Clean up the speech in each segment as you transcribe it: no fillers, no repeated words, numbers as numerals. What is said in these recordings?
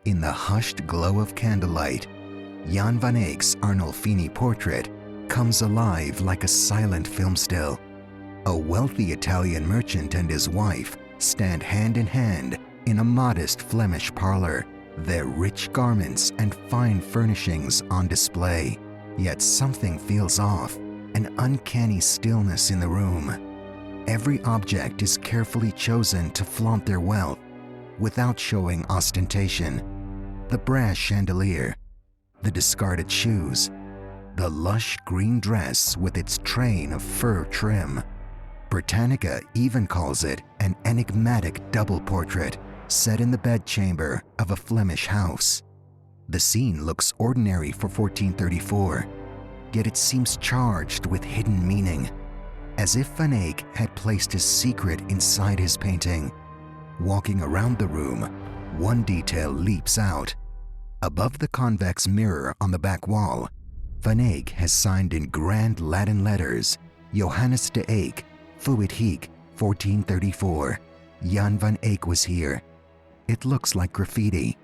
In the hushed glow of candlelight, Jan van Eyck's Arnolfini portrait comes alive like a silent film still. A wealthy Italian merchant and his wife stand hand in hand in a modest Flemish parlor, their rich garments and fine furnishings on display. Yet something feels off, an uncanny stillness in the room. Every object is carefully chosen to flaunt their wealth without showing ostentation. The brass chandelier, the discarded shoes, the lush green dress with its train of fur trim. Britannica even calls it an enigmatic double portrait set in the bedchamber of a Flemish house. The scene looks ordinary for 1434, yet it seems charged with hidden meaning, as if Van Eyck had placed his secret inside his painting. Walking around the room, one detail leaps out. Above the convex mirror on the back wall, Van Eyck has signed in grand Latin letters, Johannes de Eyck, Fuit Hic, 1434. Jan van Eyck was here. It looks like graffiti,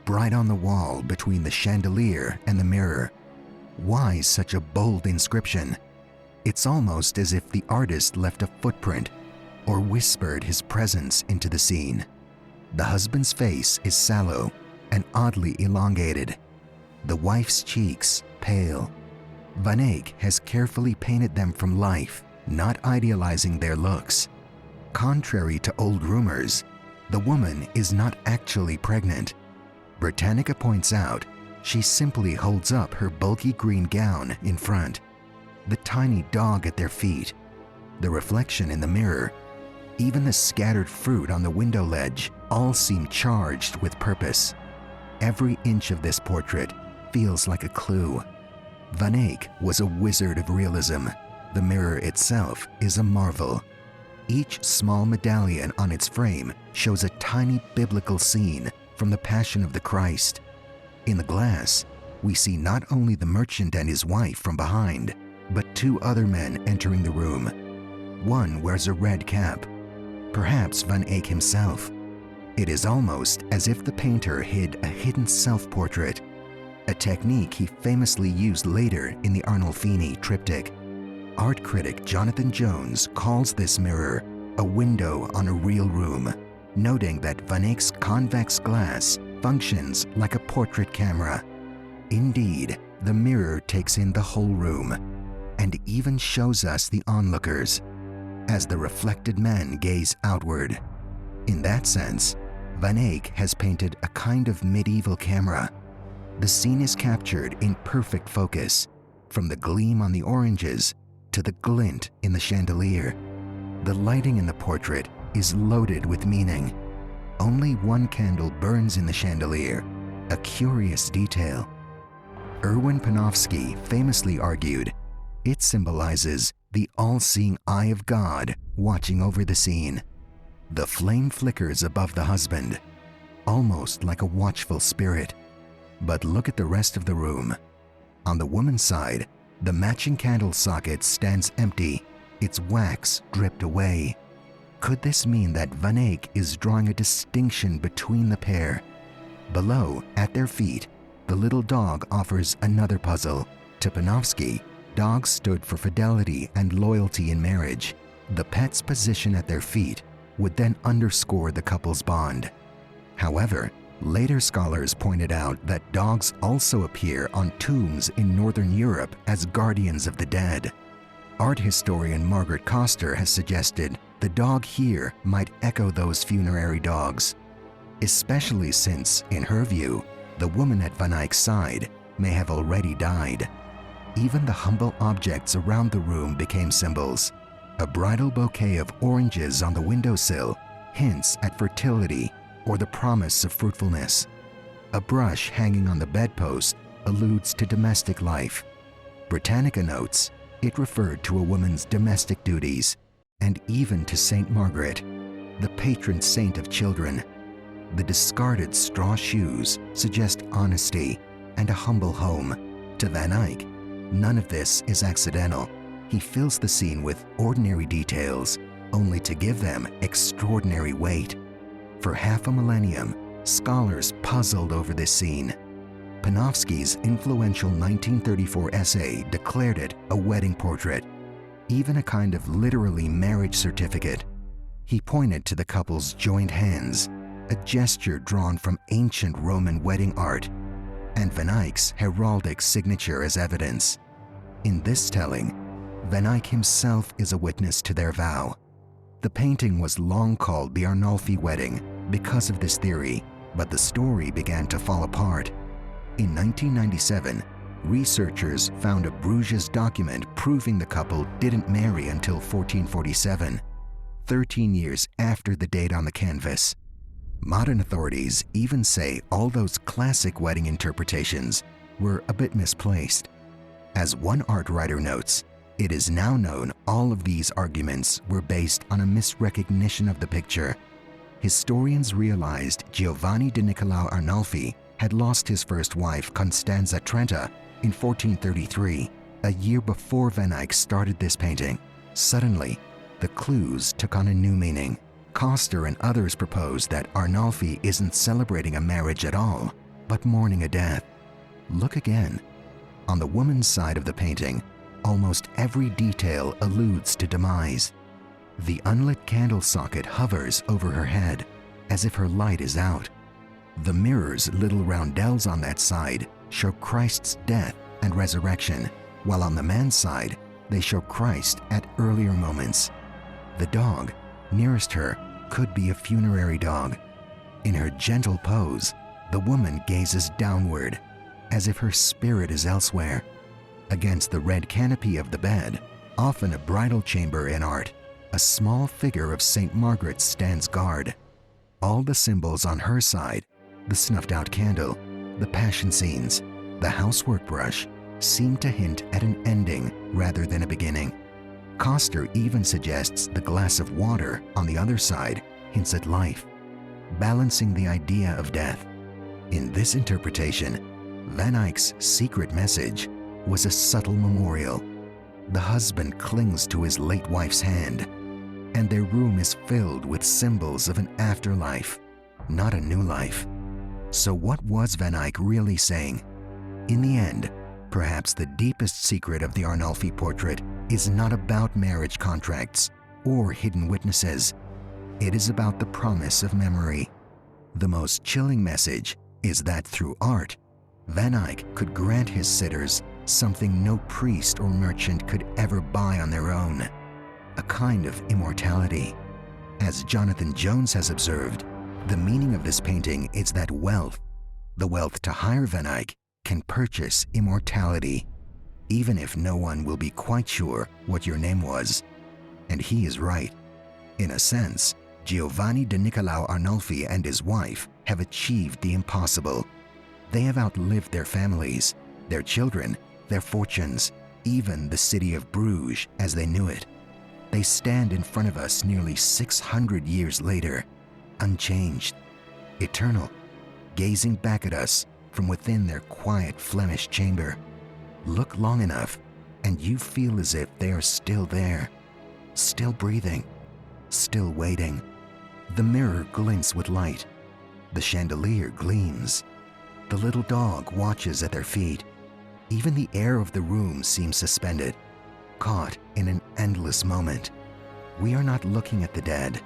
bright on the wall between the chandelier and the mirror. Why such a bold inscription? It's almost as if the artist left a footprint or whispered his presence into the scene. The husband's face is sallow and oddly elongated. The wife's cheeks pale. Van Eyck has carefully painted them from life, not idealizing their looks. Contrary to old rumors, the woman is not actually pregnant. Britannica points out she simply holds up her bulky green gown in front, the tiny dog at their feet, the reflection in the mirror, even the scattered fruit on the window ledge all seem charged with purpose. Every inch of this portrait feels like a clue. Van Eyck was a wizard of realism. The mirror itself is a marvel. Each small medallion on its frame shows a tiny biblical scene from the Passion of the Christ. In the glass, we see not only the merchant and his wife from behind, but two other men entering the room. One wears a red cap, perhaps Van Eyck himself. It is almost as if the painter hid a hidden self-portrait, a technique he famously used later in the Arnolfini triptych. Art critic Jonathan Jones calls this mirror a window on a real room, noting that Van Eyck's convex glass functions like a portrait camera. Indeed, the mirror takes in the whole room and even shows us the onlookers as the reflected men gaze outward. In that sense, Van Eyck has painted a kind of medieval camera. The scene is captured in perfect focus, from the gleam on the oranges to the glint in the chandelier. The lighting in the portrait is loaded with meaning. Only one candle burns in the chandelier, a curious detail. Erwin Panofsky famously argued, it symbolizes the all-seeing eye of God watching over the scene. The flame flickers above the husband, almost like a watchful spirit. But look at the rest of the room. On the woman's side, the matching candle socket stands empty, its wax dripped away. Could this mean that Van Eyck is drawing a distinction between the pair? Below, at their feet, the little dog offers another puzzle. To Panofsky, dogs stood for fidelity and loyalty in marriage. The pet's position at their feet would then underscore the couple's bond. However, later scholars pointed out that dogs also appear on tombs in Northern Europe as guardians of the dead. Art historian Margaret Coster has suggested the dog here might echo those funerary dogs, especially since, in her view, the woman at Van Eyck's side may have already died. Even the humble objects around the room became symbols. A bridal bouquet of oranges on the windowsill hints at fertility or the promise of fruitfulness. A brush hanging on the bedpost alludes to domestic life. Britannica notes it referred to a woman's domestic duties, and even to Saint Margaret, the patron saint of children. The discarded straw shoes suggest honesty and a humble home. To Van Eyck, none of this is accidental. He fills the scene with ordinary details, only to give them extraordinary weight. For half a millennium, Scholars puzzled over this scene. Panofsky's influential 1934 essay declared it a wedding portrait, even a kind of literally marriage certificate. He pointed to the couple's joined hands, a gesture drawn from ancient Roman wedding art, and Van Eyck's heraldic signature as evidence. In this telling, Van Eyck himself is a witness to their vow. The painting was long called the Arnolfi wedding because of this theory, but the story began to fall apart. In 1997, researchers found a Bruges document proving the couple didn't marry until 1447, 13 years after the date on the canvas. Modern authorities even say all those classic wedding interpretations were a bit misplaced. As one art writer notes, it is now known all of these arguments were based on a misrecognition of the picture. Historians realized Giovanni di Niccolao Arnolfi had lost his first wife, Constanza Trenta, in 1433, a year before Van Eyck started this painting. Suddenly, the clues took on a new meaning. Coster and others proposed that Arnolfi isn't celebrating a marriage at all, but mourning a death. Look again. On the woman's side of the painting, almost every detail alludes to demise. The unlit candle socket hovers over her head, as if her light is out. The mirror's little roundels on that side show Christ's death and resurrection, while on the man's side, they show Christ at earlier moments. The dog nearest her could be a funerary dog. In her gentle pose, the woman gazes downward, as if her spirit is elsewhere. Against the red canopy of the bed, often a bridal chamber in art, a small figure of St. Margaret stands guard. All the symbols on her side, the snuffed-out candle, the passion scenes, the housework brush, seem to hint at an ending rather than a beginning. Coster even suggests the glass of water on the other side hints at life, balancing the idea of death. In this interpretation, Van Eyck's secret message was a subtle memorial. The husband clings to his late wife's hand, and their room is filled with symbols of an afterlife, not a new life. So what was Van Eyck really saying? In the end, perhaps the deepest secret of the Arnolfi portrait is not about marriage contracts or hidden witnesses. It is about the promise of memory. The most chilling message is that through art, Van Eyck could grant his sitters something no priest or merchant could ever buy on their own, a kind of immortality. As Jonathan Jones has observed, the meaning of this painting is that wealth, the wealth to hire Van Eyck, can purchase immortality, even if no one will be quite sure what your name was. And he is right. In a sense, Giovanni di Niccolao Arnolfi and his wife have achieved the impossible. They have outlived their families, their children, their fortunes, even the city of Bruges as they knew it. They stand in front of us nearly 600 years later, unchanged, eternal, gazing back at us from within their quiet Flemish chamber. Look long enough, and you feel as if they are still there, still breathing, still waiting. The mirror glints with light. The chandelier gleams. The little dog watches at their feet. Even the air of the room seems suspended, caught in an endless moment. We are not looking at the dead.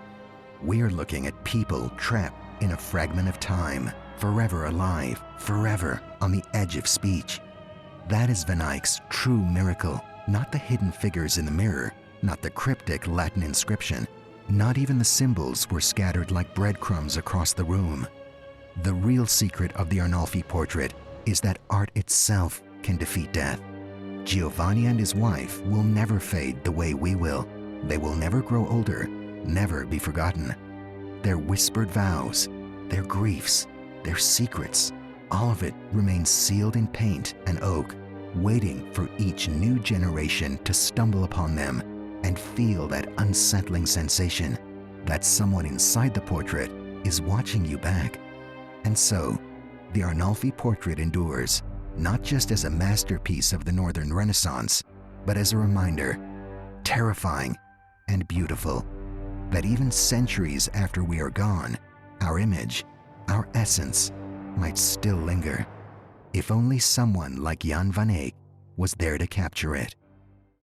We are looking at people trapped in a fragment of time, forever alive, forever on the edge of speech. That is Van Eyck's true miracle, not the hidden figures in the mirror, not the cryptic Latin inscription, not even the symbols were scattered like breadcrumbs across the room. The real secret of the Arnolfi portrait is that art itself can defeat death. Giovanni and his wife will never fade the way we will. They will never grow older, never be forgotten. Their whispered vows, their griefs, their secrets, all of it remains sealed in paint and oak, waiting for each new generation to stumble upon them and feel that unsettling sensation that someone inside the portrait is watching you back. And so, the Arnolfi portrait endures, not just as a masterpiece of the Northern Renaissance, but as a reminder, terrifying and beautiful, that even centuries after we are gone, our image, our essence might still linger, if only someone like Jan van Eyck was there to capture it.